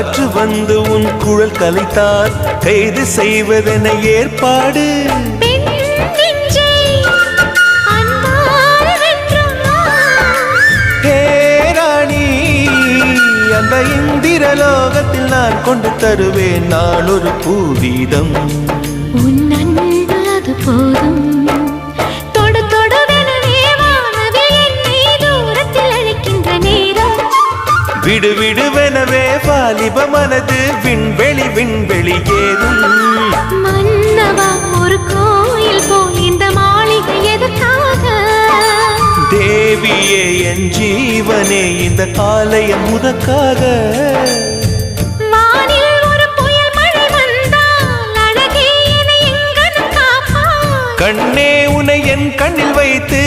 காற்று வந்து உன் குழல் கலைத்தால் கைது செய்வதென ஏற்பாடு. அந்த இந்திரலோகத்தில் நான் கொண்டு தருவேன் நான் ஒரு பூவீதம். உன் அன்பு அது போதும். தொடு தொடுவெனவே வானவில் என்னை தூரத்தில் அழைக்கின்ற நேரம். விடு விடுவெனவே வாலிப மனது விண்வெளி விண்வெளி ஏறும். மன்னவா ஒரு கோயில் போல் இந்த மாளிகை எதற்காக? தேவியே என் ஜீவனே இந்த ஆலயம் உனக்காக. வானில் ஒரு புயல் மழை வந்தால் அழகே என்னை எங்கனம் காப்பாய். கண்ணே உனை என் கண்ணில் வைத்து